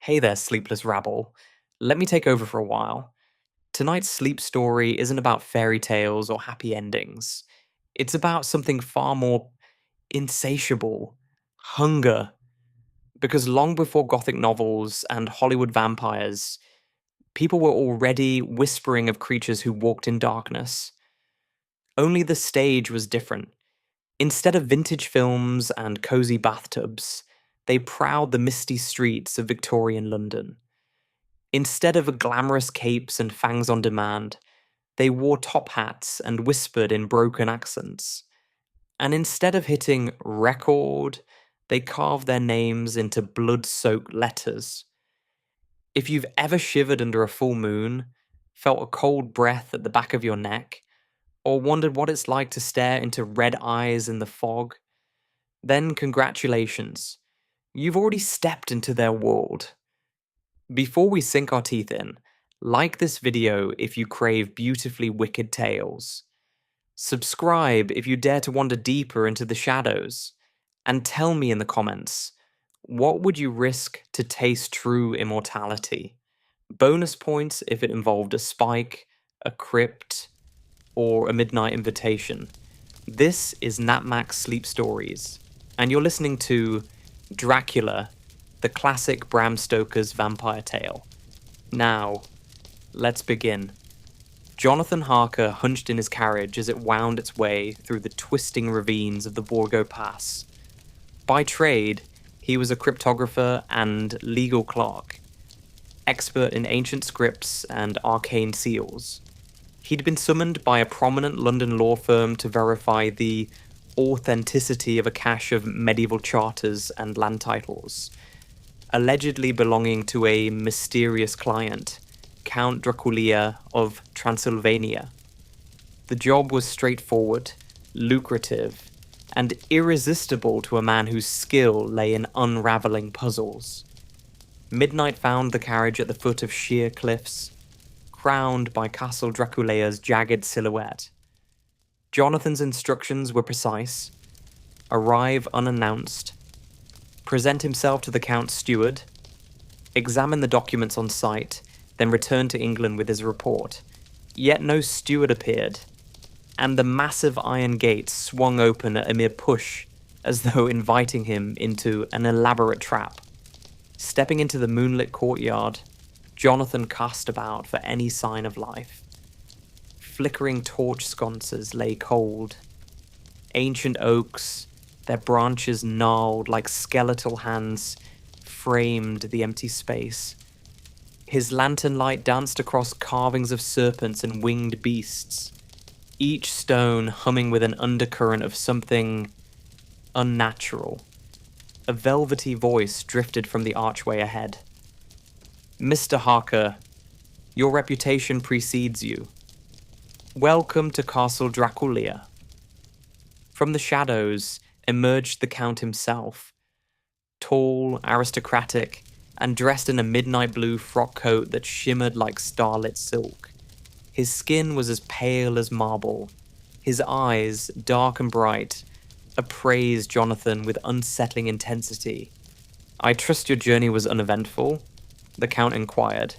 Hey there, sleepless rabble. Let me take over for a while. Tonight's sleep story isn't about fairy tales or happy endings. It's about something far more insatiable hunger. Because long before Gothic novels and Hollywood vampires, people were already whispering of creatures who walked in darkness. Only the stage was different. Instead of vintage films and cozy bathtubs, they prowled the misty streets of Victorian London. Instead of glamorous capes and fangs on demand, they wore top hats and whispered in broken accents. And instead of hitting record, they carved their names into blood soaked letters. If you've ever shivered under a full moon, felt a cold breath at the back of your neck, or wondered what it's like to stare into red eyes in the fog, then congratulations. You've already stepped into their world. Before we sink our teeth in, like this video if you crave beautifully wicked tales. Subscribe if you dare to wander deeper into the shadows. And tell me in the comments, what would you risk to taste true immortality? Bonus points if it involved a spike, a crypt, or a midnight invitation. This is Napmax Sleep Stories, and you're listening to Dracula, the classic Bram Stoker's vampire tale. Now, let's begin. Jonathan Harker hunched in his carriage as it wound its way through the twisting ravines of the Borgo Pass. By trade, he was a cryptographer and legal clerk, expert in ancient scripts and arcane seals. He'd been summoned by a prominent London law firm to verify the authenticity of a cache of medieval charters and land titles, allegedly belonging to a mysterious client, Count Dracula of Transylvania. The job was straightforward, lucrative, and irresistible to a man whose skill lay in unraveling puzzles. Midnight found the carriage at the foot of sheer cliffs, crowned by Castle Dracula's jagged silhouette. Jonathan's instructions were precise: arrive unannounced, present himself to the Count's steward, examine the documents on site, then return to England with his report. Yet no steward appeared, and the massive iron gate swung open at a mere push, as though inviting him into an elaborate trap. Stepping into the moonlit courtyard, Jonathan cast about for any sign of life. Flickering torch sconces lay cold. Ancient oaks, their branches gnarled like skeletal hands, framed the empty space. His lantern light danced across carvings of serpents and winged beasts, each stone humming with an undercurrent of something unnatural. A velvety voice drifted from the archway ahead. Mr. Harker, your reputation precedes you. Welcome to Castle Dracula. From the shadows emerged the Count himself, tall, aristocratic, and dressed in a midnight blue frock coat that shimmered like starlit silk. His skin was as pale as marble. His eyes, dark and bright, appraised Jonathan with unsettling intensity. I trust your journey was uneventful? The Count inquired,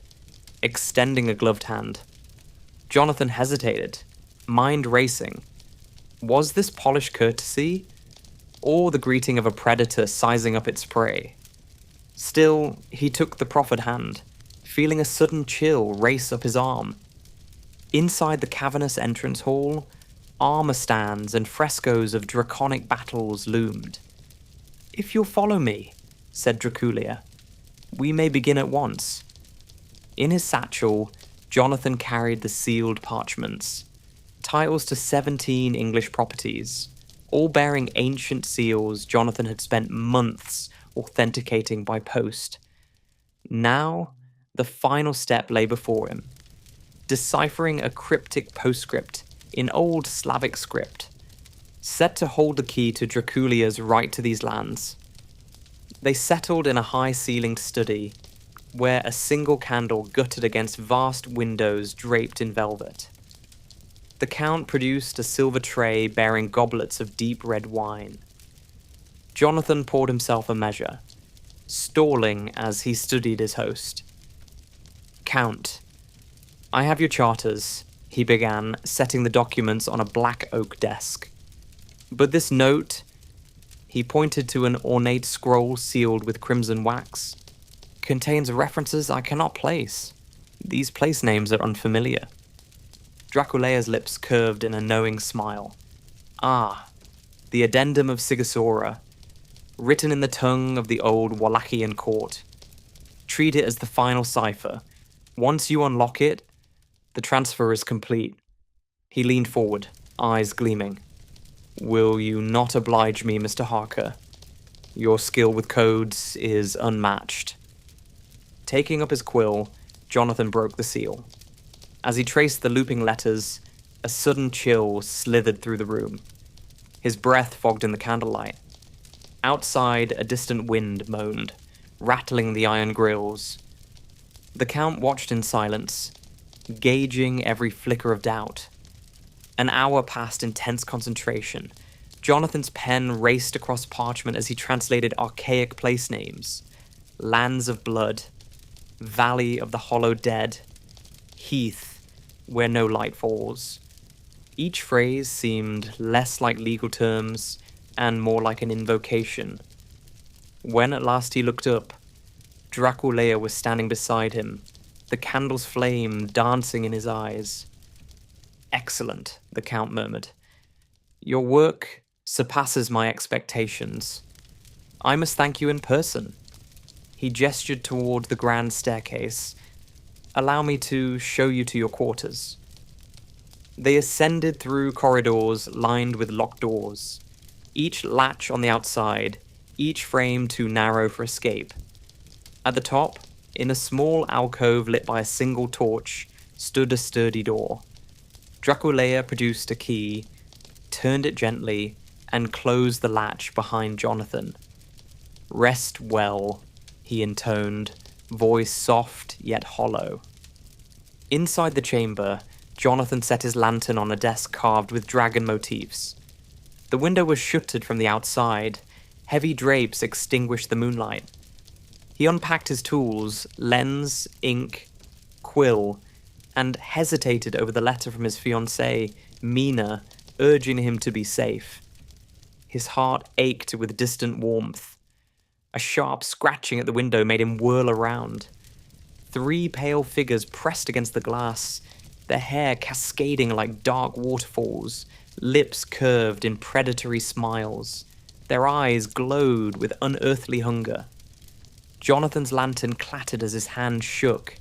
extending a gloved hand. Jonathan hesitated, mind racing. Was this polished courtesy, or the greeting of a predator sizing up its prey? Still, he took the proffered hand, feeling a sudden chill race up his arm. Inside the cavernous entrance hall, armor stands and frescoes of draconic battles loomed. If you'll follow me, said Dracula, we may begin at once. In his satchel, Jonathan carried the sealed parchments, titles to 17 English properties, all bearing ancient seals Jonathan had spent months authenticating by post. Now, the final step lay before him, deciphering a cryptic postscript in old Slavic script, set to hold the key to Dracula's right to these lands. They settled in a high-ceilinged study, where a single candle guttered against vast windows draped in velvet. The Count produced a silver tray bearing goblets of deep red wine. Jonathan poured himself a measure, stalling as he studied his host. "Count, I have your charters," he began, setting the documents on a black oak desk. "But this note," he pointed to an ornate scroll sealed with crimson wax, "contains references I cannot place. These place names are unfamiliar." Draculeia's lips curved in a knowing smile. "Ah, the addendum of Sigasora, written in the tongue of the old Wallachian court. Treat it as the final cipher. Once you unlock it, the transfer is complete." He leaned forward, eyes gleaming. "Will you not oblige me, Mr. Harker? Your skill with codes is unmatched." Taking up his quill, Jonathan broke the seal. As he traced the looping letters, a sudden chill slithered through the room. His breath fogged in the candlelight. Outside, a distant wind moaned, rattling the iron grills. The Count watched in silence, gauging every flicker of doubt. An hour passed in tense concentration. Jonathan's pen raced across parchment as he translated archaic place names. Lands of blood, valley of the hollow dead, heath where no light falls. Each phrase seemed less like legal terms and more like an invocation. When at last he looked up, Draculeia was standing beside him, the candle's flame dancing in his eyes. "Excellent," the Count murmured. "Your work surpasses my expectations. I must thank you in person." He gestured toward the grand staircase. "Allow me to show you to your quarters." They ascended through corridors lined with locked doors, each latch on the outside, each frame too narrow for escape. At the top, in a small alcove lit by a single torch, stood a sturdy door. Draculeia produced a key, turned it gently, and closed the latch behind Jonathan. "Rest well," he intoned, voice soft yet hollow. Inside the chamber, Jonathan set his lantern on a desk carved with dragon motifs. The window was shuttered from the outside. Heavy drapes extinguished the moonlight. He unpacked his tools, lens, ink, quill, and hesitated over the letter from his fiancée, Mina, urging him to be safe. His heart ached with distant warmth. A sharp scratching at the window made him whirl around. 3 pale figures pressed against the glass, their hair cascading like dark waterfalls, lips curved in predatory smiles. Their eyes glowed with unearthly hunger. Jonathan's lantern clattered as his hand shook.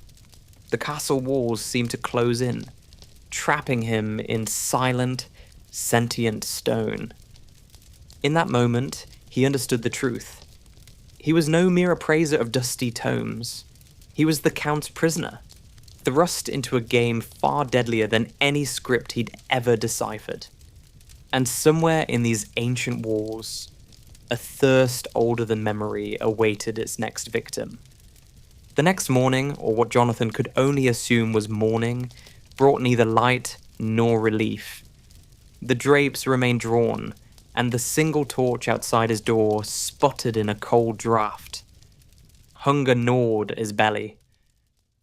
The castle walls seemed to close in, trapping him in silent, sentient stone. In that moment, he understood the truth. He was no mere appraiser of dusty tomes. He was the Count's prisoner, thrust into a game far deadlier than any script he'd ever deciphered. And somewhere in these ancient walls, a thirst older than memory awaited its next victim. The next morning, or what Jonathan could only assume was morning, brought neither light nor relief. The drapes remained drawn, and the single torch outside his door sputtered in a cold draught. Hunger gnawed his belly.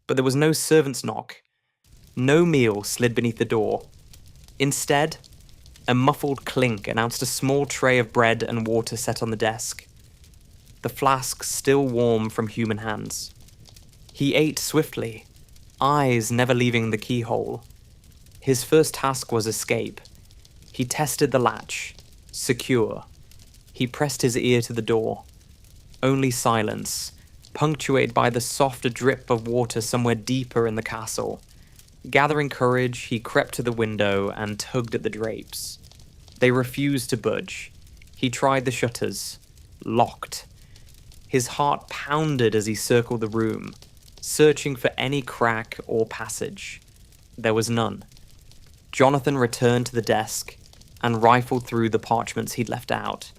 But there was no servant's knock. No meal slid beneath the door. Instead, a muffled clink announced a small tray of bread and water set on the desk, the flask still warm from human hands. He ate swiftly, eyes never leaving the keyhole. His first task was escape. He tested the latch, secure. He pressed his ear to the door. Only silence, punctuated by the soft drip of water somewhere deeper in the castle. Gathering courage, he crept to the window and tugged at the drapes. They refused to budge. He tried the shutters. Locked. His heart pounded as he circled the room, searching for any crack or passage. There was none. Jonathan returned to the desk and rifled through the parchments he'd left out.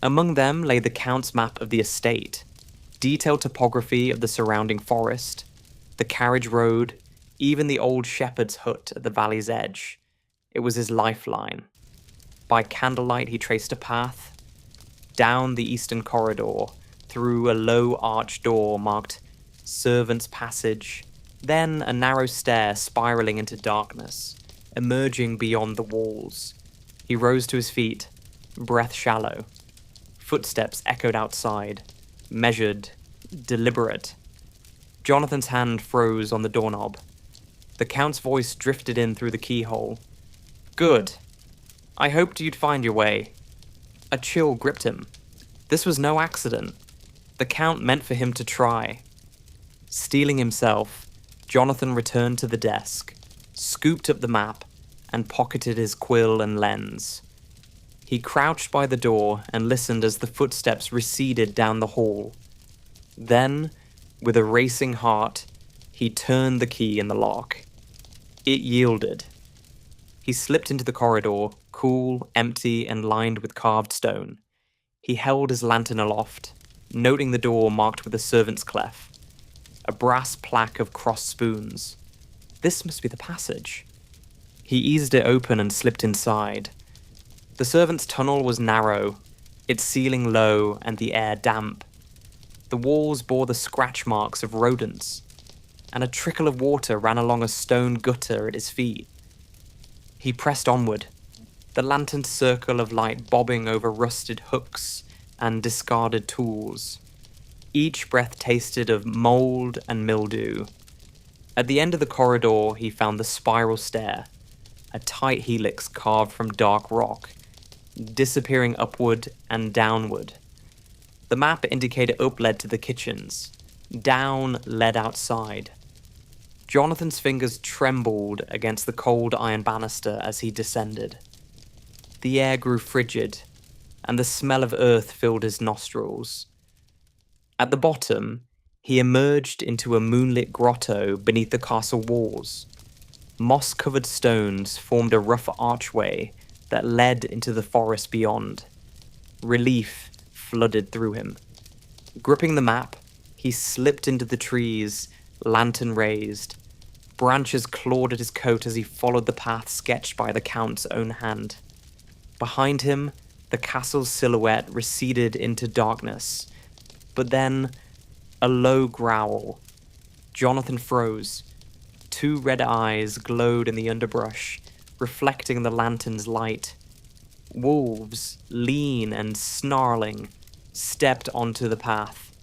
Among them lay the Count's map of the estate, detailed topography of the surrounding forest, the carriage road, even the old shepherd's hut at the valley's edge. It was his lifeline. By candlelight he traced a path, down the eastern corridor, through a low arched door marked Servant's Passage, then a narrow stair spiraling into darkness, emerging beyond the walls. He rose to his feet, breath shallow. Footsteps echoed outside, measured, deliberate. Jonathan's hand froze on the doorknob. The Count's voice drifted in through the keyhole. "Good. I hoped you'd find your way." A chill gripped him. This was no accident. The Count meant for him to try. Steeling himself, Jonathan returned to the desk, scooped up the map, and pocketed his quill and lens. He crouched by the door and listened as the footsteps receded down the hall. Then, with a racing heart, he turned the key in the lock. It yielded. He slipped into the corridor, cool, empty, and lined with carved stone. He held his lantern aloft, noting the door marked with a servant's clef. A brass plaque of crossed spoons. This must be the passage. He eased it open and slipped inside. The servant's tunnel was narrow, its ceiling low and the air damp. The walls bore the scratch marks of rodents, and a trickle of water ran along a stone gutter at his feet. He pressed onward, the lantern's circle of light bobbing over rusted hooks and discarded tools. Each breath tasted of mold and mildew. At the end of the corridor, he found the spiral stair, a tight helix carved from dark rock, disappearing upward and downward. The map indicated up led to the kitchens, down led outside. Jonathan's fingers trembled against the cold iron banister as he descended. The air grew frigid, and the smell of earth filled his nostrils. At the bottom, he emerged into a moonlit grotto beneath the castle walls. Moss-covered stones formed a rough archway that led into the forest beyond. Relief flooded through him. Gripping the map, he slipped into the trees, lantern raised. Branches clawed at his coat as he followed the path sketched by the Count's own hand. Behind him, the castle's silhouette receded into darkness. But then, a low growl. Jonathan froze. Two red eyes glowed in the underbrush, reflecting the lantern's light. Wolves, lean and snarling, stepped onto the path.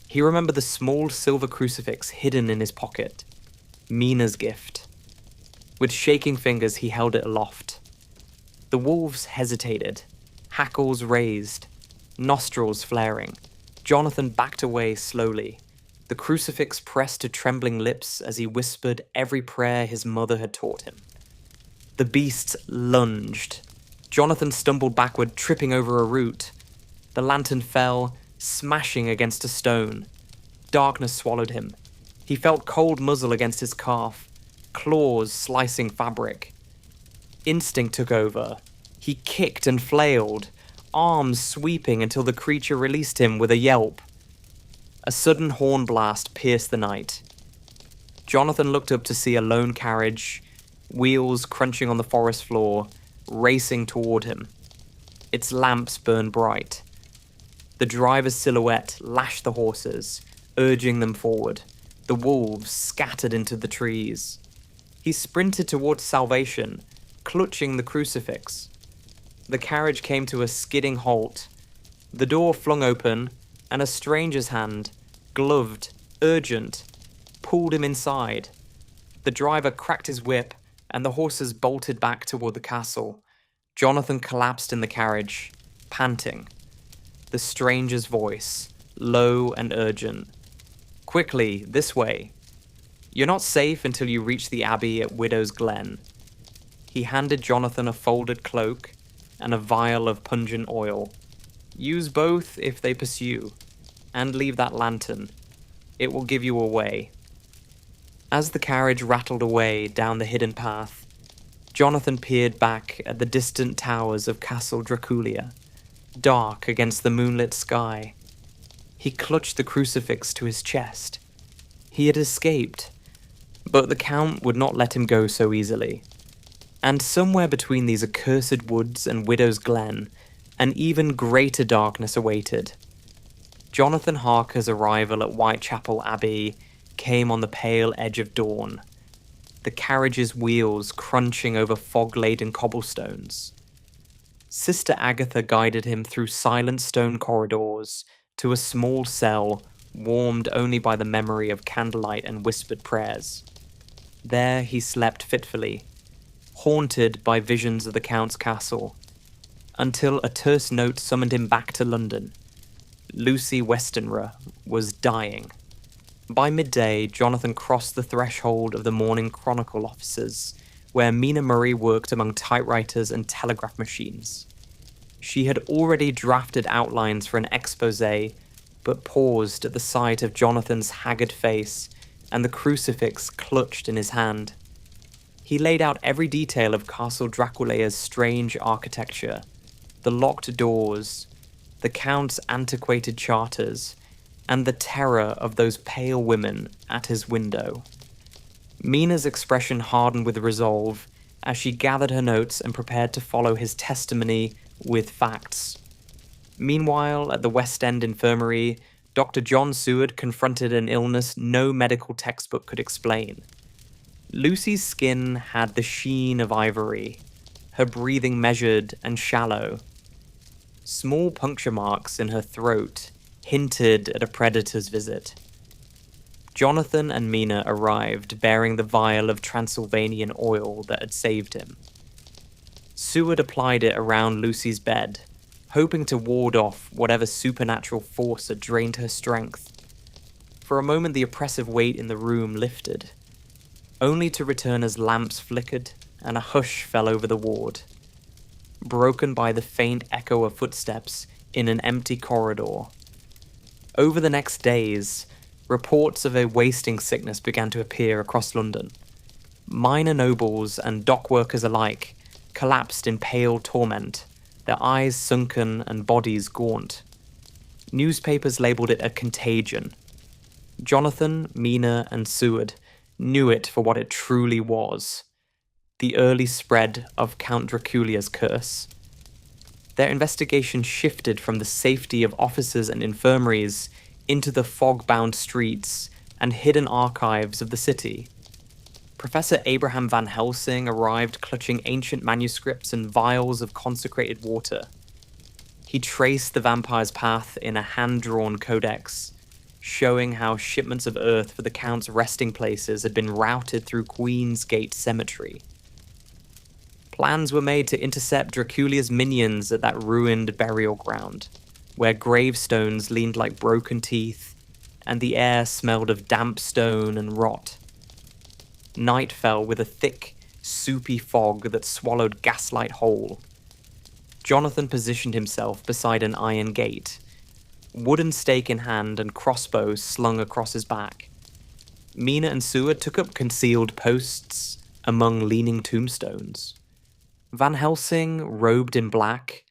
He remembered the small silver crucifix hidden in his pocket. Mina's gift. With shaking fingers, he held it aloft. The wolves hesitated, hackles raised, nostrils flaring. Jonathan backed away slowly, the crucifix pressed to trembling lips as he whispered every prayer his mother had taught him. The beasts lunged. Jonathan stumbled backward, tripping over a root. The lantern fell, smashing against a stone. Darkness swallowed him. He felt cold muzzle against his calf, claws slicing fabric. Instinct took over. He kicked and flailed, arms sweeping until the creature released him with a yelp. A sudden horn blast pierced the night. Jonathan looked up to see a lone carriage, wheels crunching on the forest floor, racing toward him. Its lamps burned bright. The driver's silhouette lashed the horses, urging them forward. The wolves scattered into the trees. He sprinted towards salvation, clutching the crucifix. The carriage came to a skidding halt. The door flung open, and a stranger's hand, gloved, urgent, pulled him inside. The driver cracked his whip, and the horses bolted back toward the castle. Jonathan collapsed in the carriage, panting. The stranger's voice, low and urgent. "Quickly, this way. You're not safe until you reach the abbey at Widow's Glen." He handed Jonathan a folded cloak and a vial of pungent oil. "Use both if they pursue, and leave that lantern. It will give you away." As the carriage rattled away down the hidden path, Jonathan peered back at the distant towers of Castle Draculia, dark against the moonlit sky. He clutched the crucifix to his chest. He had escaped, but the Count would not let him go so easily. And somewhere between these accursed woods and Widow's Glen, an even greater darkness awaited. Jonathan Harker's arrival at Whitechapel Abbey came on the pale edge of dawn, the carriage's wheels crunching over fog-laden cobblestones. Sister Agatha guided him through silent stone corridors to a small cell warmed only by the memory of candlelight and whispered prayers. There he slept fitfully, haunted by visions of the Count's castle, until a terse note summoned him back to London. Lucy Westenra was dying. By midday, Jonathan crossed the threshold of the Morning Chronicle offices, where Mina Murray worked among typewriters and telegraph machines. She had already drafted outlines for an exposé, but paused at the sight of Jonathan's haggard face and the crucifix clutched in his hand. He laid out every detail of Castle Draculea's strange architecture, the locked doors, the Count's antiquated charters, and the terror of those pale women at his window. Mina's expression hardened with resolve as she gathered her notes and prepared to follow his testimony with facts. Meanwhile, at the West End Infirmary, Dr. John Seward confronted an illness no medical textbook could explain. Lucy's skin had the sheen of ivory, her breathing measured and shallow. Small puncture marks in her throat hinted at a predator's visit. Jonathan and Mina arrived bearing the vial of Transylvanian oil that had saved him. Seward applied it around Lucy's bed, hoping to ward off whatever supernatural force had drained her strength. For a moment the oppressive weight in the room lifted, only to return as lamps flickered and a hush fell over the ward, broken by the faint echo of footsteps in an empty corridor. Over the next days, reports of a wasting sickness began to appear across London. Minor nobles and dock workers alike collapsed in pale torment, their eyes sunken and bodies gaunt. Newspapers labelled it a contagion. Jonathan, Mina, and Seward knew it for what it truly was: the early spread of Count Draculia's curse. Their investigation shifted from the safety of offices and infirmaries into the fog-bound streets and hidden archives of the city. Professor Abraham Van Helsing arrived clutching ancient manuscripts and vials of consecrated water. He traced the vampire's path in a hand-drawn codex, showing how shipments of earth for the Count's resting places had been routed through Queen's Gate Cemetery. Plans were made to intercept Draculia's minions at that ruined burial ground, where gravestones leaned like broken teeth, and the air smelled of damp stone and rot. Night fell with a thick, soupy fog that swallowed Gaslight whole. Jonathan positioned himself beside an iron gate, wooden stake in hand and crossbow slung across his back. Mina and Seward took up concealed posts among leaning tombstones. Van Helsing, robed in black,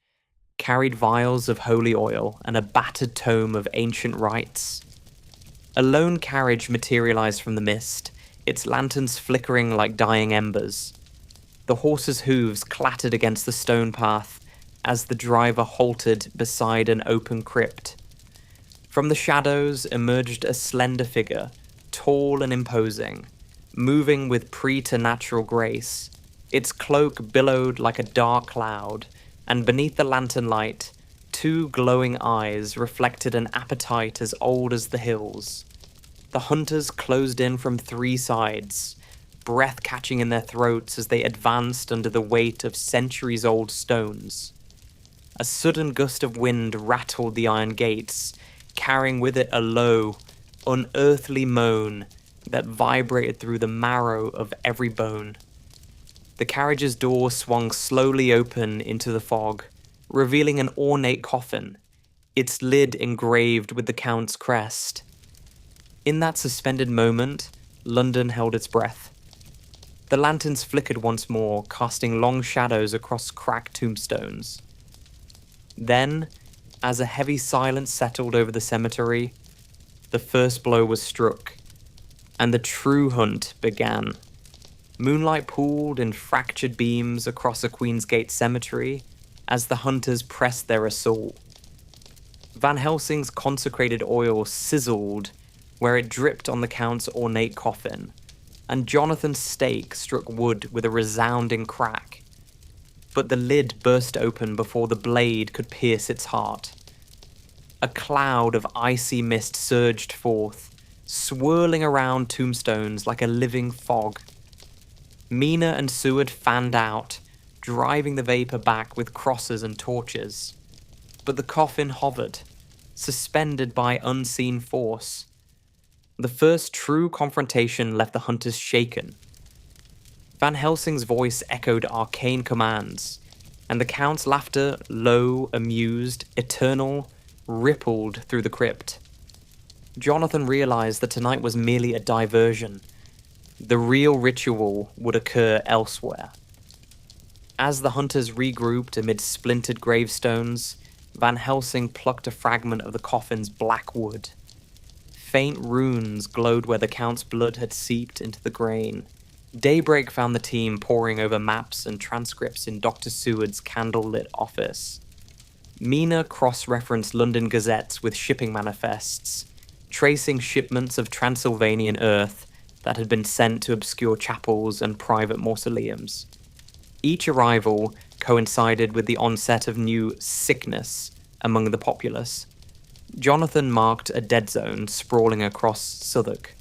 carried vials of holy oil and a battered tome of ancient rites. A lone carriage materialized from the mist, its lanterns flickering like dying embers. The horse's hooves clattered against the stone path as the driver halted beside an open crypt. From the shadows emerged a slender figure, tall and imposing, moving with preternatural grace. Its cloak billowed like a dark cloud, and beneath the lantern light, two glowing eyes reflected an appetite as old as the hills. The hunters closed in from three sides, breath catching in their throats as they advanced under the weight of centuries-old stones. A sudden gust of wind rattled the iron gates, carrying with it a low, unearthly moan that vibrated through the marrow of every bone. The carriage's door swung slowly open into the fog, revealing an ornate coffin, its lid engraved with the Count's crest. In that suspended moment, London held its breath. The lanterns flickered once more, casting long shadows across cracked tombstones. Then, as a heavy silence settled over the cemetery, the first blow was struck, and the true hunt began. Moonlight pooled in fractured beams across a Queen's Gate cemetery as the hunters pressed their assault. Van Helsing's consecrated oil sizzled where it dripped on the Count's ornate coffin, and Jonathan's stake struck wood with a resounding crack. But the lid burst open before the blade could pierce its heart. A cloud of icy mist surged forth, swirling around tombstones like a living fog. Mina and Seward fanned out, driving the vapor back with crosses and torches. But the coffin hovered, suspended by unseen force. The first true confrontation left the hunters shaken. Van Helsing's voice echoed arcane commands, and the Count's laughter, low, amused, eternal, rippled through the crypt. Jonathan realized that tonight was merely a diversion. The real ritual would occur elsewhere. As the hunters regrouped amid splintered gravestones, Van Helsing plucked a fragment of the coffin's black wood. Faint runes glowed where the Count's blood had seeped into the grain. Daybreak found the team poring over maps and transcripts in Dr. Seward's candlelit office. Mina cross-referenced London gazettes with shipping manifests, tracing shipments of Transylvanian earth that had been sent to obscure chapels and private mausoleums. Each arrival coincided with the onset of new sickness among the populace. Jonathan marked a dead zone sprawling across Southwark.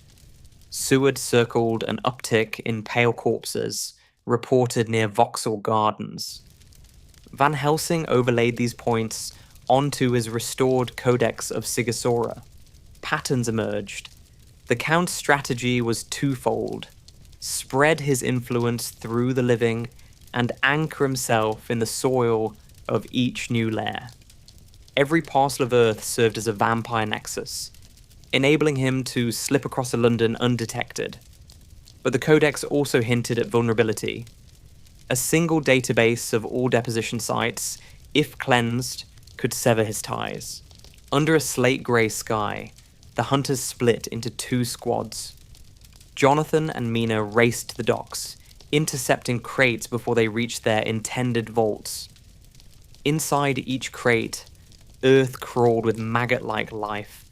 Seward circled an uptick in pale corpses reported near Vauxhall Gardens. Van Helsing overlaid these points onto his restored Codex of Sigisaura. Patterns emerged. The Count's strategy was twofold: spread his influence through the living and anchor himself in the soil of each new lair. Every parcel of earth served as a vampire nexus, enabling him to slip across London undetected. But the Codex also hinted at vulnerability. A single database of all deposition sites, if cleansed, could sever his ties. Under a slate-grey sky, the hunters split into two squads. Jonathan and Mina raced to the docks, intercepting crates before they reached their intended vaults. Inside each crate, earth crawled with maggot-like life,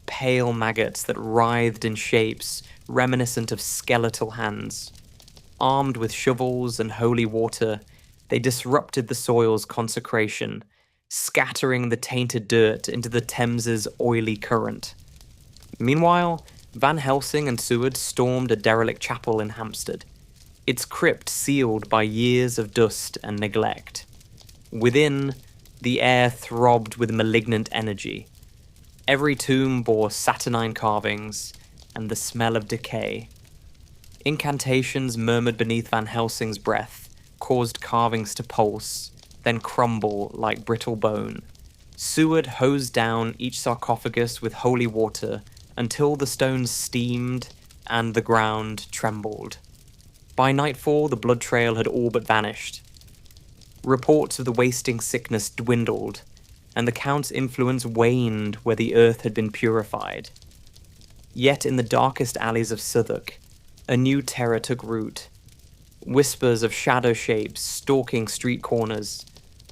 pale maggots that writhed in shapes reminiscent of skeletal hands. Armed with shovels and holy water, they disrupted the soil's consecration, scattering the tainted dirt into the Thames's oily current. Meanwhile, Van Helsing and Seward stormed a derelict chapel in Hampstead, its crypt sealed by years of dust and neglect. Within, the air throbbed with malignant energy. Every tomb bore saturnine carvings and the smell of decay. Incantations murmured beneath Van Helsing's breath caused carvings to pulse, then crumble like brittle bone. Seward hosed down each sarcophagus with holy water until the stones steamed and the ground trembled. By nightfall, the blood trail had all but vanished. Reports of the wasting sickness dwindled, and the Count's influence waned where the earth had been purified. Yet in the darkest alleys of Southwark, a new terror took root. Whispers of shadow shapes stalking street corners,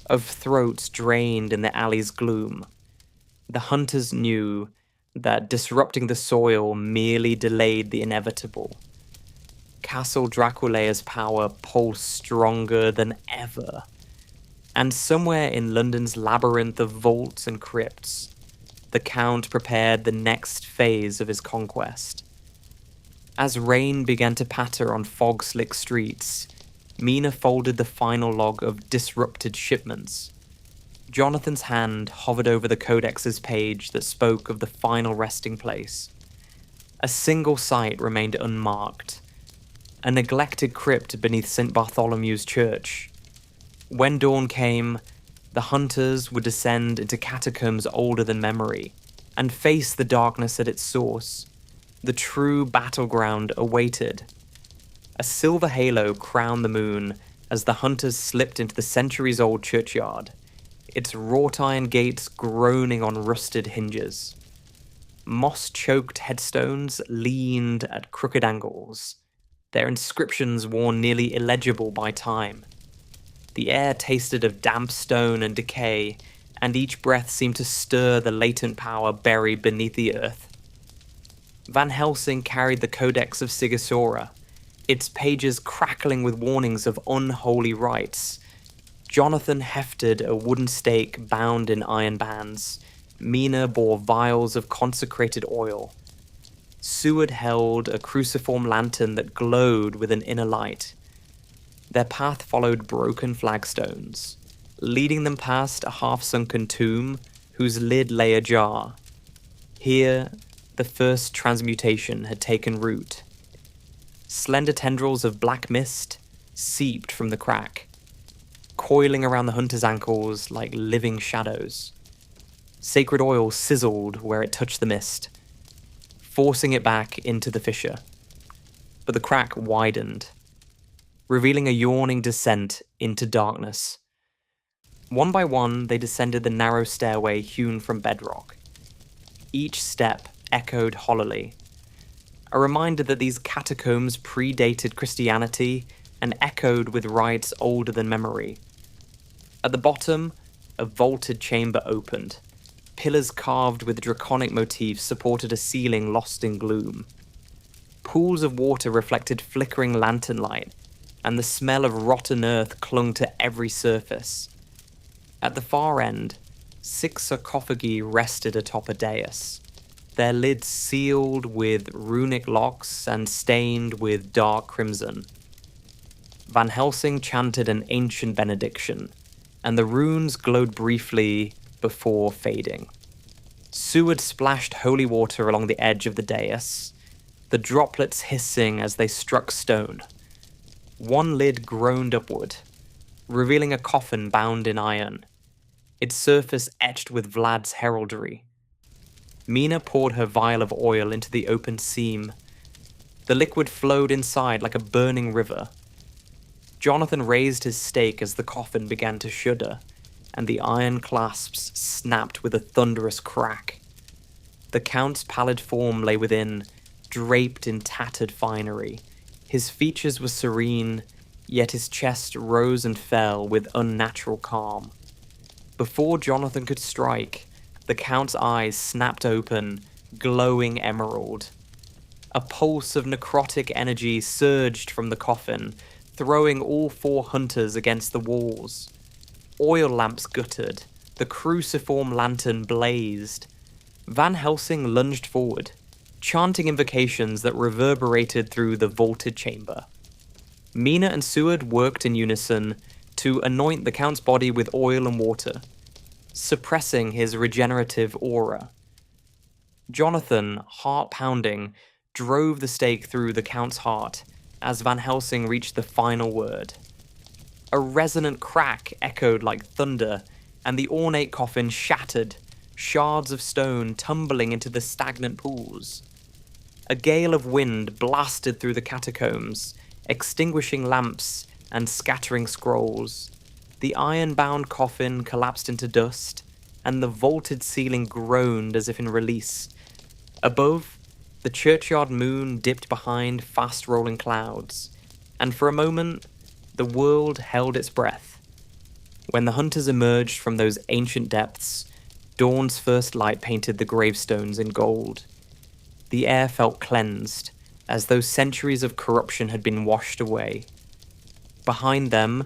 of throats drained in the alley's gloom. The hunters knew that disrupting the soil merely delayed the inevitable. Castle Draculea's power pulsed stronger than ever, and somewhere in London's labyrinth of vaults and crypts, the Count prepared the next phase of his conquest. As rain began to patter on fog-slick streets, Mina folded the final log of disrupted shipments. Jonathan's hand hovered over the Codex's page that spoke of the final resting place. A single site remained unmarked, a neglected crypt beneath St. Bartholomew's Church. When dawn came, the hunters would descend into catacombs older than memory, and face the darkness at its source. The true battleground awaited. A silver halo crowned the moon as the hunters slipped into the centuries-old churchyard, its wrought-iron gates groaning on rusted hinges. Moss-choked headstones leaned at crooked angles, their inscriptions worn nearly illegible by time. The air tasted of damp stone and decay, and each breath seemed to stir the latent power buried beneath the earth. Van Helsing carried the Codex of Sigisora, its pages crackling with warnings of unholy rites. Jonathan hefted a wooden stake bound in iron bands. Mina bore vials of consecrated oil. Seward held a cruciform lantern that glowed with an inner light. Their path followed broken flagstones, leading them past a half-sunken tomb whose lid lay ajar. Here, the first transmutation had taken root. Slender tendrils of black mist seeped from the crack, coiling around the hunter's ankles like living shadows. Sacred oil sizzled where it touched the mist, forcing it back into the fissure. But the crack widened, revealing a yawning descent into darkness. One by one, they descended the narrow stairway hewn from bedrock. Each step echoed hollowly, a reminder that these catacombs predated Christianity and echoed with rites older than memory. At the bottom, a vaulted chamber opened. Pillars carved with draconic motifs supported a ceiling lost in gloom. Pools of water reflected flickering lantern light, and the smell of rotten earth clung to every surface. At the far end, 6 sarcophagi rested atop a dais, their lids sealed with runic locks and stained with dark crimson. Van Helsing chanted an ancient benediction, and the runes glowed briefly before fading. Seward splashed holy water along the edge of the dais, the droplets hissing as they struck stone. One lid groaned upward, revealing a coffin bound in iron, its surface etched with Vlad's heraldry. Mina poured her vial of oil into the open seam. The liquid flowed inside like a burning river. Jonathan raised his stake as the coffin began to shudder, and the iron clasps snapped with a thunderous crack. The Count's pallid form lay within, draped in tattered finery. His features were serene, yet his chest rose and fell with unnatural calm. Before Jonathan could strike, the Count's eyes snapped open, glowing emerald. A pulse of necrotic energy surged from the coffin, throwing all 4 hunters against the walls. Oil lamps guttered, the cruciform lantern blazed. Van Helsing lunged forward, chanting invocations that reverberated through the vaulted chamber. Mina and Seward worked in unison to anoint the Count's body with oil and water, suppressing his regenerative aura. Jonathan, heart-pounding, drove the stake through the Count's heart as Van Helsing reached the final word. A resonant crack echoed like thunder, and the ornate coffin shattered, shards of stone tumbling into the stagnant pools. A gale of wind blasted through the catacombs, extinguishing lamps and scattering scrolls. The iron-bound coffin collapsed into dust, and the vaulted ceiling groaned as if in release. Above, the churchyard moon dipped behind fast-rolling clouds, and for a moment, the world held its breath. When the hunters emerged from those ancient depths, dawn's first light painted the gravestones in gold. The air felt cleansed, as though centuries of corruption had been washed away. Behind them,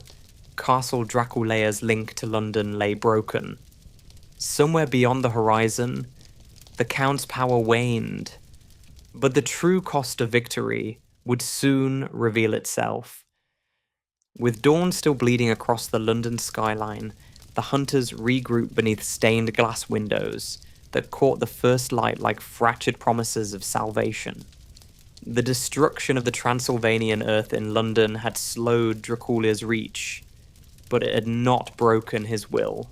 Castle Draculea's link to London lay broken. Somewhere beyond the horizon, the Count's power waned, but the true cost of victory would soon reveal itself. With dawn still bleeding across the London skyline, the hunters regrouped beneath stained glass windows that caught the first light like fractured promises of salvation. The destruction of the Transylvanian earth in London had slowed Draculia's reach, but it had not broken his will.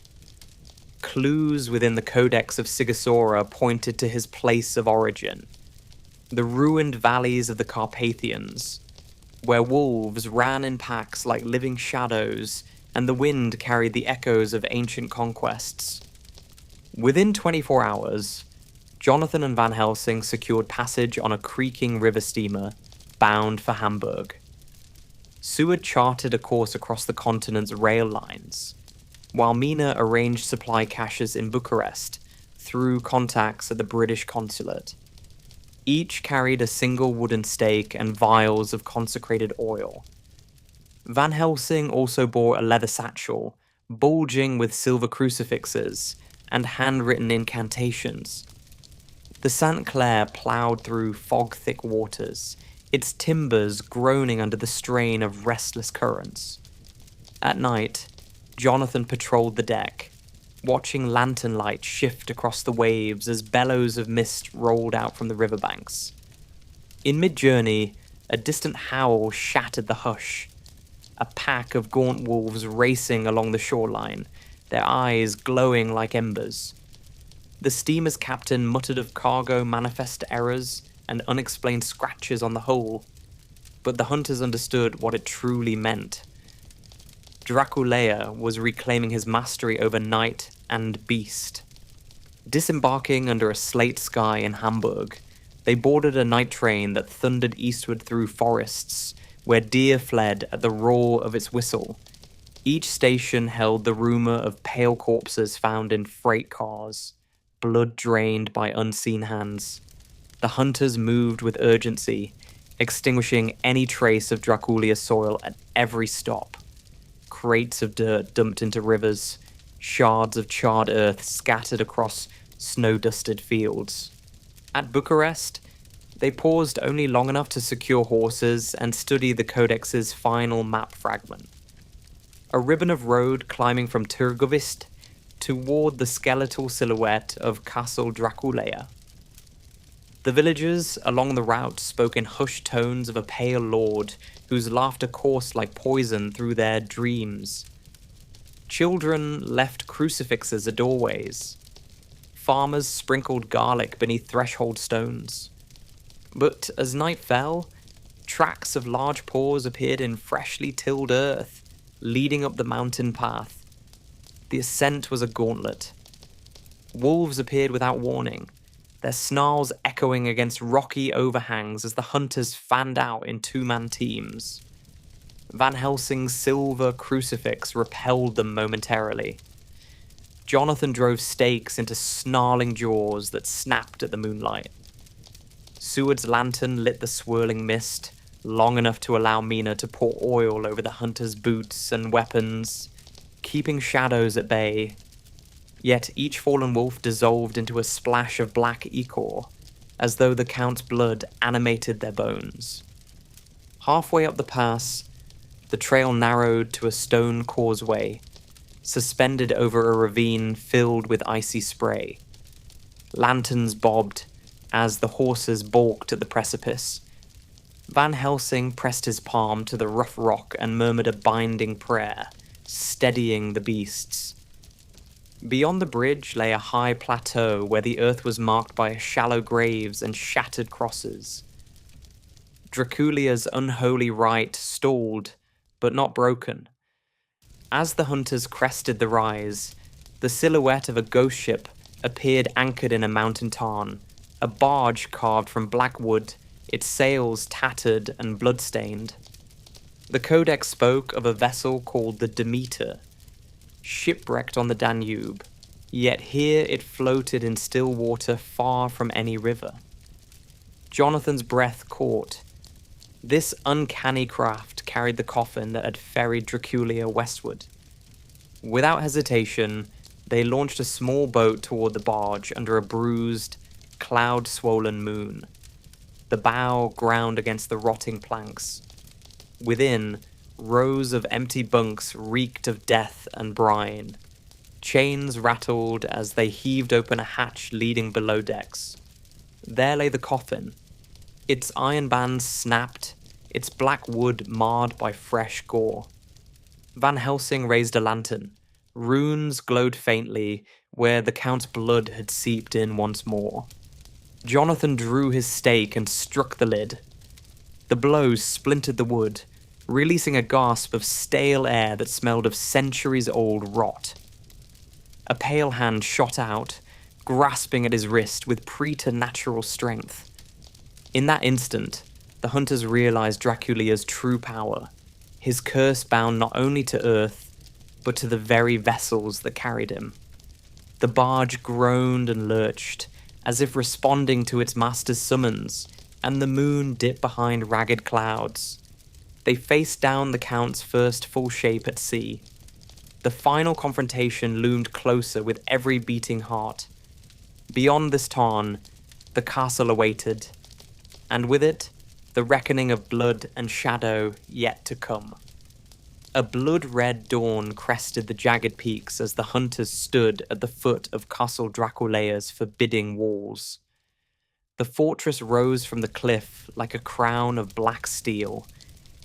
Clues within the Codex of Sigisora pointed to his place of origin, the ruined valleys of the Carpathians, where wolves ran in packs like living shadows, and the wind carried the echoes of ancient conquests. Within 24 hours, Jonathan and Van Helsing secured passage on a creaking river steamer bound for Hamburg. Seward charted a course across the continent's rail lines. while Mina arranged supply caches in Bucharest through contacts at the British consulate. Each carried a single wooden stake and vials of consecrated oil. Van Helsing also bore a leather satchel, bulging with silver crucifixes and handwritten incantations. The St. Clair ploughed through fog-thick waters, its timbers groaning under the strain of restless currents. At night, Jonathan patrolled the deck, watching lantern light shift across the waves as bellows of mist rolled out from the riverbanks. In mid-journey, a distant howl shattered the hush. A pack of gaunt wolves racing along the shoreline, their eyes glowing like embers. The steamer's captain muttered of cargo manifest errors and unexplained scratches on the hull, but the hunters understood what it truly meant. Draculea was reclaiming his mastery over night and beast. Disembarking under a slate sky in Hamburg, they boarded a night train that thundered eastward through forests, where deer fled at the roar of its whistle. Each station held the rumor of pale corpses found in freight cars, blood drained by unseen hands. The hunters moved with urgency, extinguishing any trace of Draculia's soil at every stop. Crates of dirt dumped into rivers, shards of charred earth scattered across snow-dusted fields. At Bucharest, they paused only long enough to secure horses and study the Codex's final map fragment. A ribbon of road climbing from Târgovist toward the skeletal silhouette of Castle Draculea. The villagers along the route spoke in hushed tones of a pale lord whose laughter coursed like poison through their dreams. Children left crucifixes at doorways. Farmers sprinkled garlic beneath threshold stones. But as night fell, tracks of large paws appeared in freshly tilled earth, leading up the mountain path. The ascent was a gauntlet. Wolves appeared without warning, their snarls echoing against rocky overhangs as the hunters fanned out in two-man teams. Van Helsing's silver crucifix repelled them momentarily. Jonathan drove stakes into snarling jaws that snapped at the moonlight. Seward's lantern lit the swirling mist, long enough to allow Mina to pour oil over the hunter's boots and weapons, keeping shadows at bay. Yet each fallen wolf dissolved into a splash of black ichor, as though the Count's blood animated their bones. Halfway up the pass, the trail narrowed to a stone causeway, suspended over a ravine filled with icy spray. Lanterns bobbed as the horses balked at the precipice. Van Helsing pressed his palm to the rough rock and murmured a binding prayer, steadying the beasts. Beyond the bridge lay a high plateau where the earth was marked by shallow graves and shattered crosses. Draculia's unholy rite stalled, but not broken. As the hunters crested the rise, the silhouette of a ghost ship appeared anchored in a mountain tarn, a barge carved from black wood, its sails tattered and blood-stained. The Codex spoke of a vessel called the Demeter, shipwrecked on the Danube, yet here it floated in still water far from any river. Jonathan's breath caught. This uncanny craft carried the coffin that had ferried Draculia westward. Without hesitation, they launched a small boat toward the barge under a bruised, cloud-swollen moon. The bow ground against the rotting planks. Within, rows of empty bunks reeked of death and brine. Chains rattled as they heaved open a hatch leading below decks. There lay the coffin. Its iron bands snapped, its black wood marred by fresh gore. Van Helsing raised a lantern. Runes glowed faintly where the Count's blood had seeped in once more. Jonathan drew his stake and struck the lid. The blows splintered the wood, releasing a gasp of stale air that smelled of centuries-old rot. A pale hand shot out, grasping at his wrist with preternatural strength. In that instant, the hunters realized Draculia's true power, his curse bound not only to earth, but to the very vessels that carried him. The barge groaned and lurched, as if responding to its master's summons, and the moon dipped behind ragged clouds. They faced down the Count's first full shape at sea. The final confrontation loomed closer with every beating heart. Beyond this tarn, the castle awaited, and with it, the reckoning of blood and shadow yet to come. A blood-red dawn crested the jagged peaks as the hunters stood at the foot of Castle Draculeia's forbidding walls. The fortress rose from the cliff like a crown of black steel,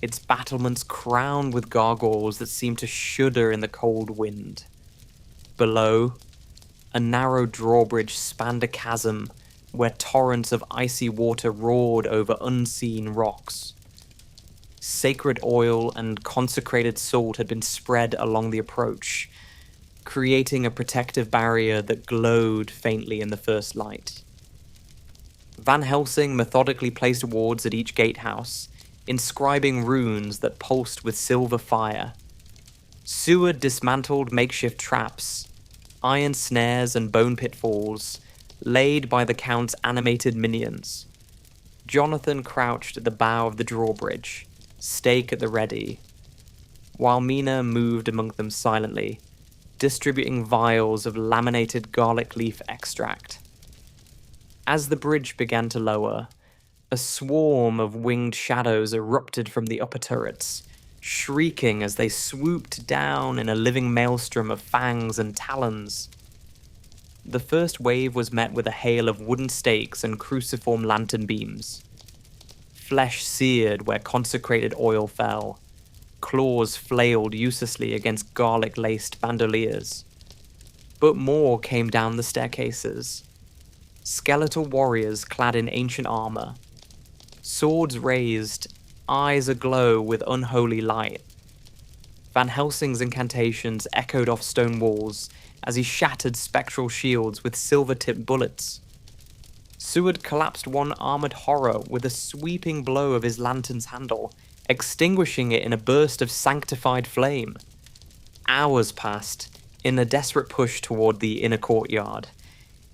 its battlements crowned with gargoyles that seemed to shudder in the cold wind. Below, a narrow drawbridge spanned a chasm where torrents of icy water roared over unseen rocks. Sacred oil and consecrated salt had been spread along the approach, creating a protective barrier that glowed faintly in the first light. Van Helsing methodically placed wards at each gatehouse, inscribing runes that pulsed with silver fire. Seward dismantled makeshift traps, iron snares and bone pitfalls, laid by the Count's animated minions. Jonathan crouched at the bow of the drawbridge, stake at the ready, while Mina moved among them silently, distributing vials of laminated garlic leaf extract. As the bridge began to lower, a swarm of winged shadows erupted from the upper turrets, shrieking as they swooped down in a living maelstrom of fangs and talons. The first wave was met with a hail of wooden stakes and cruciform lantern beams. Flesh seared where consecrated oil fell. Claws flailed uselessly against garlic-laced bandoliers. But more came down the staircases. Skeletal warriors clad in ancient armor. Swords raised, eyes aglow with unholy light. Van Helsing's incantations echoed off stone walls as he shattered spectral shields with silver-tipped bullets. Seward collapsed one armored horror with a sweeping blow of his lantern's handle, extinguishing it in a burst of sanctified flame. Hours passed, in a desperate push toward the inner courtyard.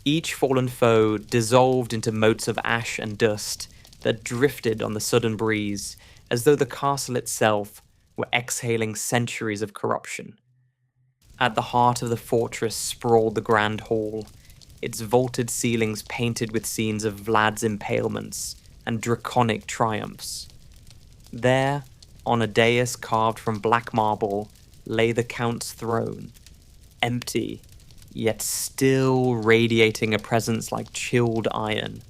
Each fallen foe dissolved into motes of ash and dust that drifted on the sudden breeze, as though the castle itself were exhaling centuries of corruption. At the heart of the fortress sprawled the Grand Hall, its vaulted ceilings painted with scenes of Vlad's impalements and draconic triumphs. There, on a dais carved from black marble, lay the Count's throne, empty, yet still radiating a presence like chilled iron.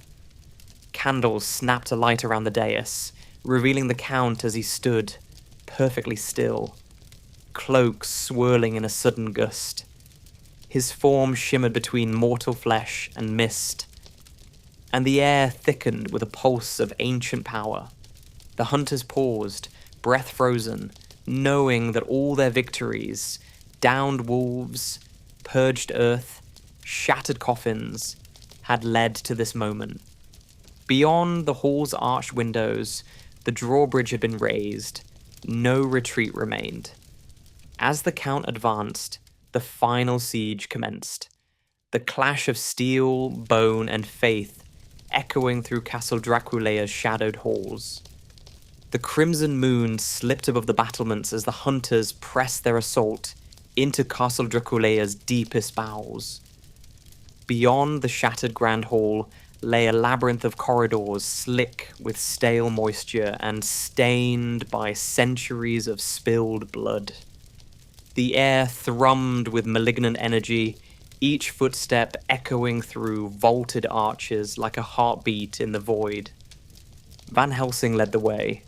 Candles snapped alight around the dais, revealing the Count as he stood, perfectly still, cloaks swirling in a sudden gust. His form shimmered between mortal flesh and mist, and the air thickened with a pulse of ancient power. The hunters paused, breath frozen, knowing that all their victories, downed wolves, purged earth, shattered coffins, had led to this moment. Beyond the hall's arched windows, the drawbridge had been raised. No retreat remained. As the Count advanced, the final siege commenced. The clash of steel, bone, and faith echoing through Castle Draculeia's shadowed halls. The crimson moon slipped above the battlements as the hunters pressed their assault into Castle Draculeia's deepest bowels. Beyond the shattered Grand Hall lay a labyrinth of corridors slick with stale moisture and stained by centuries of spilled blood. The air thrummed with malignant energy, each footstep echoing through vaulted arches like a heartbeat in the void. Van Helsing led the way,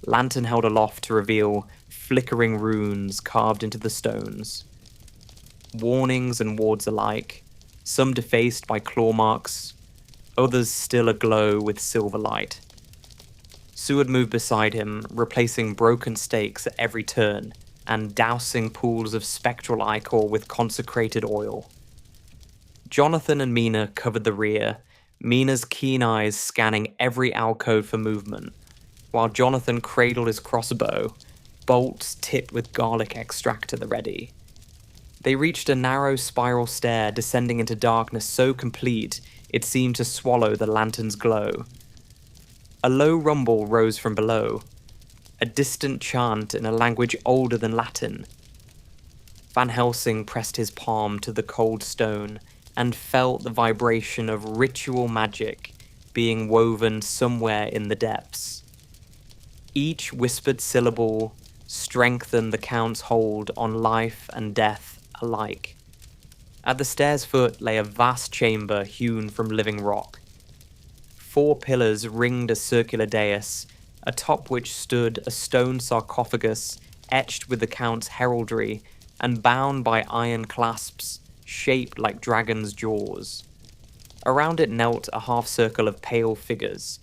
lantern held aloft to reveal flickering runes carved into the stones. Warnings and wards alike, some defaced by claw marks, others still aglow with silver light. Seward moved beside him, replacing broken stakes at every turn, and dousing pools of spectral ichor with consecrated oil. Jonathan and Mina covered the rear, Mina's keen eyes scanning every alcove for movement, while Jonathan cradled his crossbow, bolts tipped with garlic extract at the ready. They reached a narrow spiral stair descending into darkness so complete it seemed to swallow the lantern's glow. A low rumble rose from below, a distant chant in a language older than Latin. Van Helsing pressed his palm to the cold stone and felt the vibration of ritual magic being woven somewhere in the depths. Each whispered syllable strengthened the Count's hold on life and death alike. At the stair's foot lay a vast chamber hewn from living rock. 4 pillars ringed a circular dais, atop which stood a stone sarcophagus etched with the Count's heraldry and bound by iron clasps shaped like dragons' jaws. Around it knelt a half-circle of pale figures,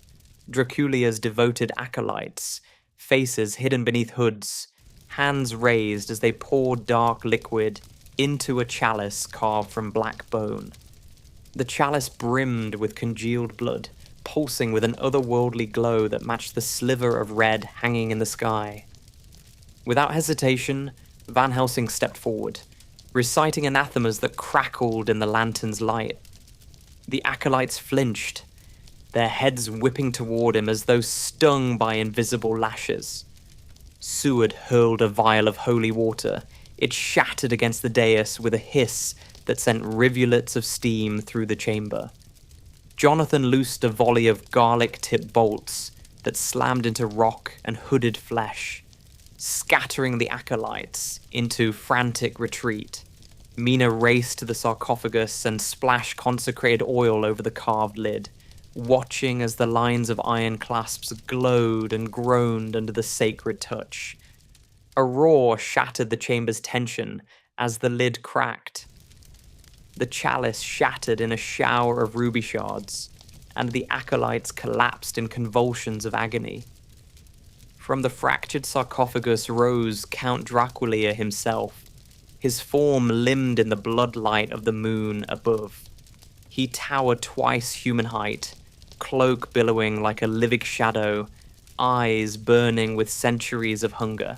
Draculia's devoted acolytes, faces hidden beneath hoods, hands raised as they poured dark liquid into a chalice carved from black bone. The chalice brimmed with congealed blood, pulsing with an otherworldly glow that matched the sliver of red hanging in the sky. Without hesitation, Van Helsing stepped forward, reciting anathemas that crackled in the lantern's light. The acolytes flinched, their heads whipping toward him as though stung by invisible lashes. Seward hurled a vial of holy water. It shattered against the dais with a hiss that sent rivulets of steam through the chamber. Jonathan loosed a volley of garlic-tipped bolts that slammed into rock and hooded flesh, scattering the acolytes into frantic retreat. Mina raced to the sarcophagus and splashed consecrated oil over the carved lid, watching as the lines of iron clasps glowed and groaned under the sacred touch. A roar shattered the chamber's tension as the lid cracked. The chalice shattered in a shower of ruby shards, and the acolytes collapsed in convulsions of agony. From the fractured sarcophagus rose Count Dracula himself, his form limned in the bloodlight of the moon above. He towered twice human height, cloak billowing like a livid shadow, eyes burning with centuries of hunger.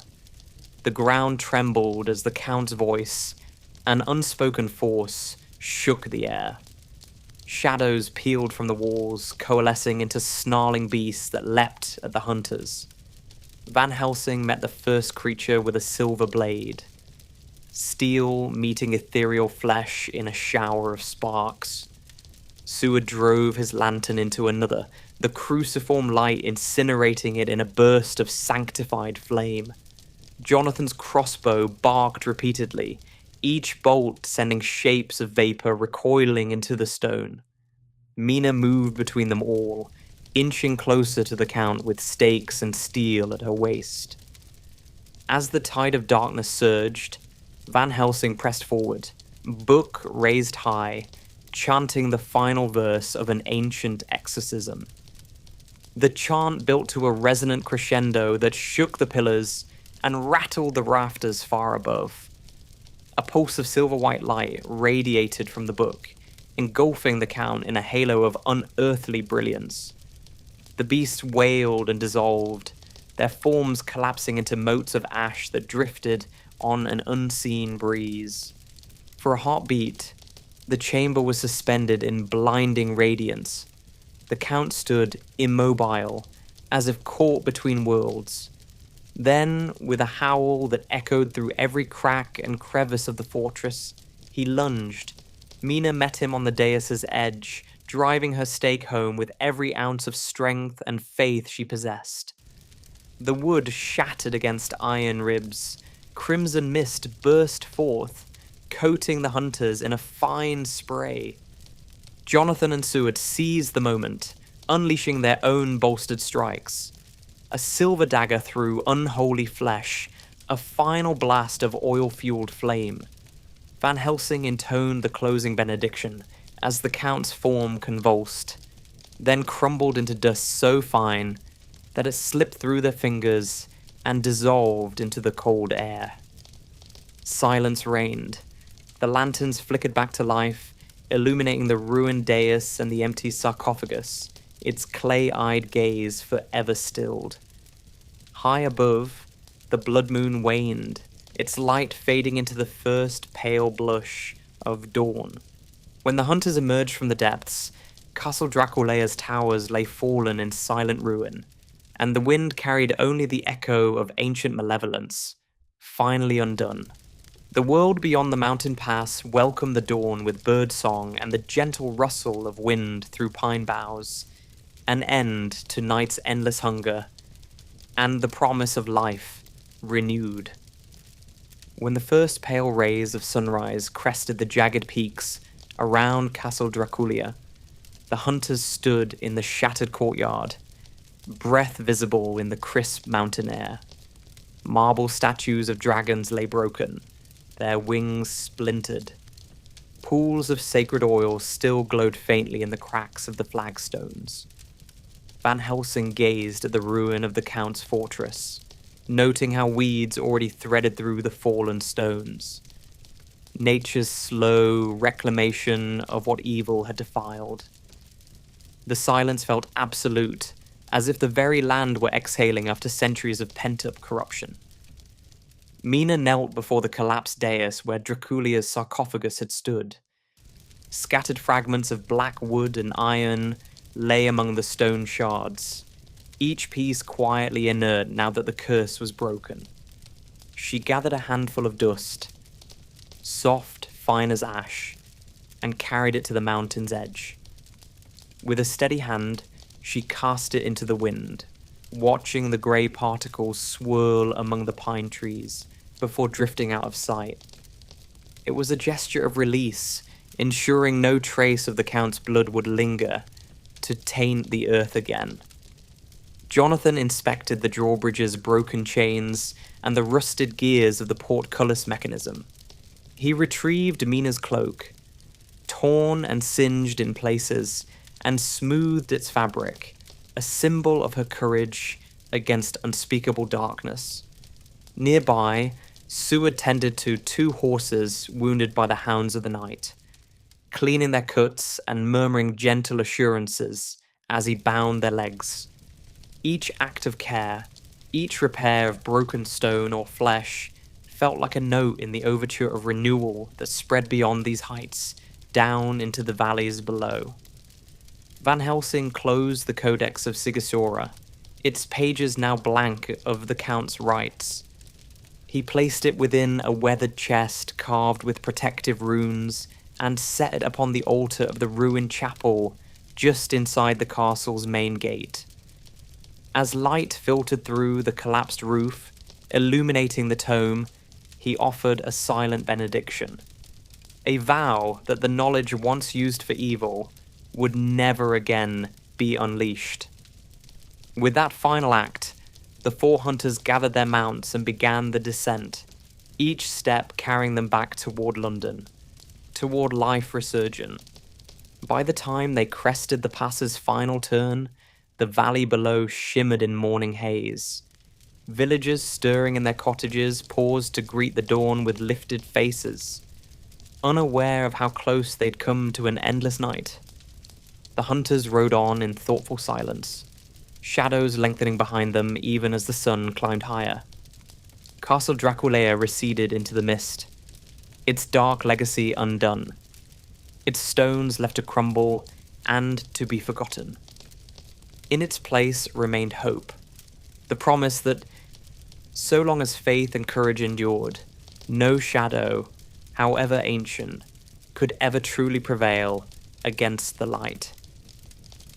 The ground trembled as the Count's voice, an unspoken force, shook the air. Shadows peeled from the walls, coalescing into snarling beasts that leapt at the hunters. Van Helsing met the first creature with a silver blade, steel meeting ethereal flesh in a shower of sparks. Seward drove his lantern into another, the cruciform light incinerating it in a burst of sanctified flame. Jonathan's crossbow barked repeatedly, each bolt sending shapes of vapor recoiling into the stone. Mina moved between them all, inching closer to the Count with stakes and steel at her waist. As the tide of darkness surged, Van Helsing pressed forward, book raised high, chanting the final verse of an ancient exorcism. The chant built to a resonant crescendo that shook the pillars and rattled the rafters far above. A pulse of silver-white light radiated from the book, engulfing the Count in a halo of unearthly brilliance. The beasts wailed and dissolved, their forms collapsing into motes of ash that drifted on an unseen breeze. For a heartbeat, the chamber was suspended in blinding radiance. The Count stood immobile, as if caught between worlds. Then, with a howl that echoed through every crack and crevice of the fortress, he lunged. Mina met him on the dais' edge, driving her stake home with every ounce of strength and faith she possessed. The wood shattered against iron ribs. Crimson mist burst forth, coating the hunters in a fine spray. Jonathan and Seward seized the moment, unleashing their own bolstered strikes. A silver dagger through unholy flesh, a final blast of oil-fueled flame. Van Helsing intoned the closing benediction as the Count's form convulsed, then crumbled into dust so fine that it slipped through their fingers and dissolved into the cold air. Silence reigned. The lanterns flickered back to life, illuminating the ruined dais and the empty sarcophagus, its clay-eyed gaze forever stilled. High above, the blood moon waned, its light fading into the first pale blush of dawn. When the hunters emerged from the depths, Castle Draculeia's towers lay fallen in silent ruin, and the wind carried only the echo of ancient malevolence, finally undone. The world beyond the mountain pass welcomed the dawn with birdsong and the gentle rustle of wind through pine boughs, an end to night's endless hunger, and the promise of life renewed. When the first pale rays of sunrise crested the jagged peaks around Castle Draculeia, the hunters stood in the shattered courtyard, breath visible in the crisp mountain air. Marble statues of dragons lay broken, their wings splintered. Pools of sacred oil still glowed faintly in the cracks of the flagstones. Van Helsing gazed at the ruin of the Count's fortress, noting how weeds already threaded through the fallen stones. Nature's slow reclamation of what evil had defiled. The silence felt absolute, as if the very land were exhaling after centuries of pent-up corruption. Mina knelt before the collapsed dais where Draculeia's sarcophagus had stood. Scattered fragments of black wood and iron lay among the stone shards, each piece quietly inert now that the curse was broken. She gathered a handful of dust, soft, fine as ash, and carried it to the mountain's edge. With a steady hand, she cast it into the wind, watching the grey particles swirl among the pine trees before drifting out of sight. It was a gesture of release, ensuring no trace of the Count's blood would linger to taint the earth again. Jonathan inspected the drawbridge's broken chains and the rusted gears of the portcullis mechanism. He retrieved Mina's cloak, torn and singed in places, and smoothed its fabric, a symbol of her courage against unspeakable darkness. Nearby, Seward tended to 2 horses wounded by the hounds of the night, cleaning their cuts and murmuring gentle assurances as he bound their legs. Each act of care, each repair of broken stone or flesh, felt like a note in the overture of renewal that spread beyond these heights, down into the valleys below. Van Helsing closed the Codex of Sigisora, its pages now blank of the Count's rites. He placed it within a weathered chest carved with protective runes and set it upon the altar of the ruined chapel just inside the castle's main gate. As light filtered through the collapsed roof, illuminating the tome, he offered a silent benediction, a vow that the knowledge once used for evil would never again be unleashed. With that final act, the 4 hunters gathered their mounts and began the descent, each step carrying them back toward London, toward life resurgent. By the time they crested the pass's final turn, the valley below shimmered in morning haze. Villagers stirring in their cottages paused to greet the dawn with lifted faces, unaware of how close they'd come to an endless night. The hunters rode on in thoughtful silence, shadows lengthening behind them even as the sun climbed higher. Castle Draculeia receded into the mist, its dark legacy undone, its stones left to crumble and to be forgotten. In its place remained hope, the promise that, so long as faith and courage endured, no shadow, however ancient, could ever truly prevail against the light.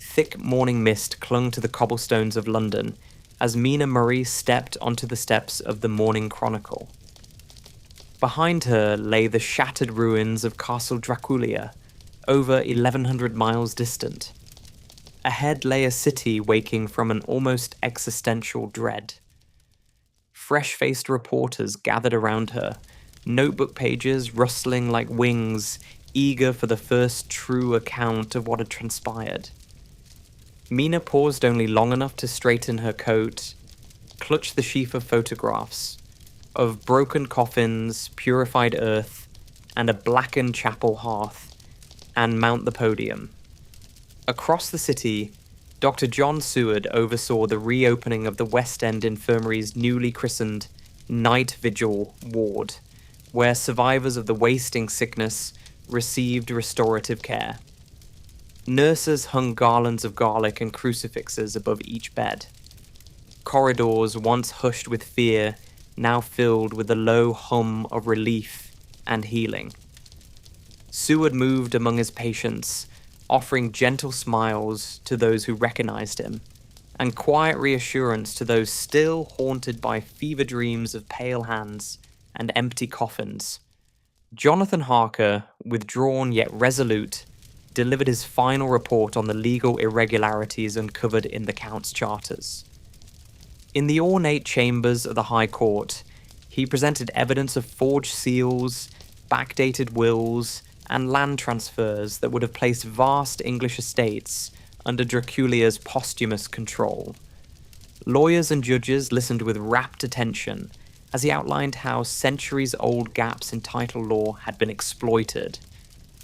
Thick morning mist clung to the cobblestones of London as Mina Murray stepped onto the steps of the Morning Chronicle. Behind her lay the shattered ruins of Castle Draculeia, over 1,100 miles distant. Ahead lay a city waking from an almost existential dread. Fresh-faced reporters gathered around her, notebook pages rustling like wings, eager for the first true account of what had transpired. Mina paused only long enough to straighten her coat, clutch the sheaf of photographs, of broken coffins, purified earth, and a blackened chapel hearth, and mount the podium. Across the city, Dr. John Seward oversaw the reopening of the West End Infirmary's newly christened Night Vigil Ward, where survivors of the wasting sickness received restorative care. Nurses hung garlands of garlic and crucifixes above each bed. Corridors, once hushed with fear, now filled with the low hum of relief and healing. Seward moved among his patients, offering gentle smiles to those who recognized him, and quiet reassurance to those still haunted by fever dreams of pale hands and empty coffins. Jonathan Harker, withdrawn yet resolute, delivered his final report on the legal irregularities uncovered in the Count's charters. In the ornate chambers of the High Court, he presented evidence of forged seals, backdated wills, and land transfers that would have placed vast English estates under Draculia's posthumous control. Lawyers and judges listened with rapt attention as he outlined how centuries-old gaps in title law had been exploited,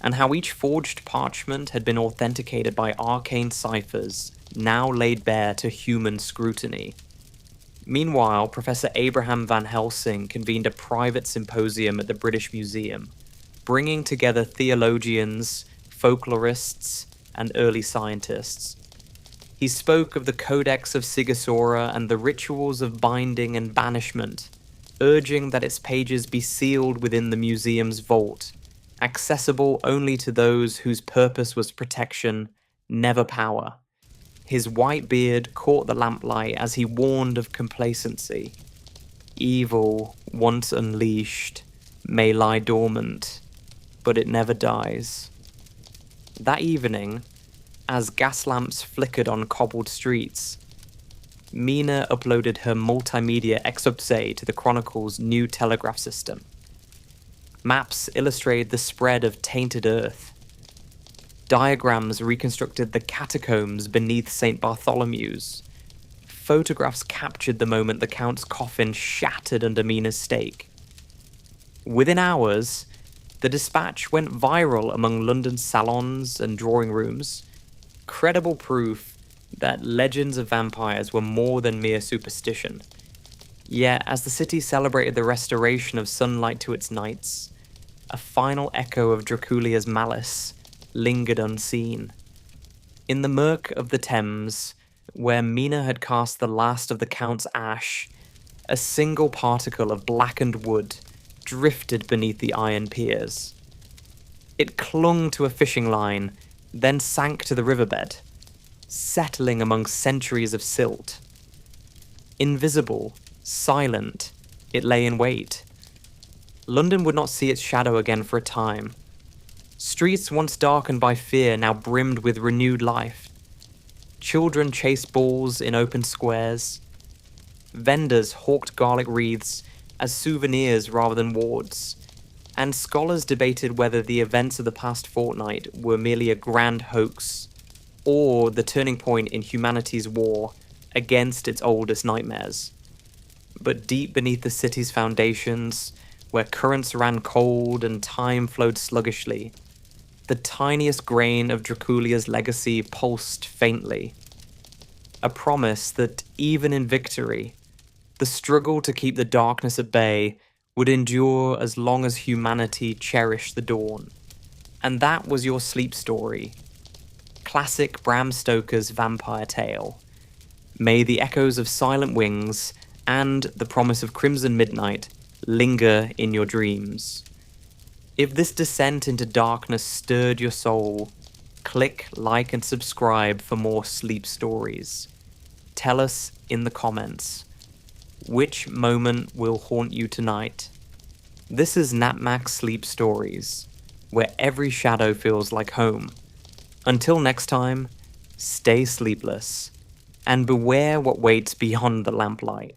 and how each forged parchment had been authenticated by arcane ciphers now laid bare to human scrutiny. Meanwhile, Professor Abraham Van Helsing convened a private symposium at the British Museum, bringing together theologians, folklorists, and early scientists. He spoke of the Codex of Sigisora and the rituals of binding and banishment, urging that its pages be sealed within the museum's vault, accessible only to those whose purpose was protection, never power. His white beard caught the lamplight as he warned of complacency. Evil, once unleashed, may lie dormant, but it never dies. That evening, as gas lamps flickered on cobbled streets, Mina uploaded her multimedia exposé to the Chronicle's new telegraph system. Maps illustrated the spread of tainted earth. Diagrams reconstructed the catacombs beneath St. Bartholomew's. Photographs captured the moment the Count's coffin shattered under Mina's stake. Within hours, the dispatch went viral among London's salons and drawing rooms, credible proof that legends of vampires were more than mere superstition. Yet, as the city celebrated the restoration of sunlight to its nights, a final echo of Draculia's malice lingered unseen. In the murk of the Thames, where Mina had cast the last of the Count's ash, a single particle of blackened wood drifted beneath the iron piers. It clung to a fishing line, then sank to the riverbed, settling among centuries of silt. Invisible, silent, it lay in wait. London would not see its shadow again for a time. Streets once darkened by fear now brimmed with renewed life. Children chased balls in open squares. Vendors hawked garlic wreaths as souvenirs rather than wards. And scholars debated whether the events of the past fortnight were merely a grand hoax or the turning point in humanity's war against its oldest nightmares. But deep beneath the city's foundations, where currents ran cold and time flowed sluggishly, the tiniest grain of Draculia's legacy pulsed faintly. A promise that even in victory, the struggle to keep the darkness at bay would endure as long as humanity cherished the dawn. And that was your sleep story. Classic Bram Stoker's vampire tale. May the echoes of Silent Wings and the promise of Crimson Midnight linger in your dreams. If this descent into darkness stirred your soul, click like and subscribe for more sleep stories. Tell us in the comments, which moment will haunt you tonight? This is Napmax Sleep Stories, where every shadow feels like home. Until next time, stay sleepless, and beware what waits beyond the lamplight.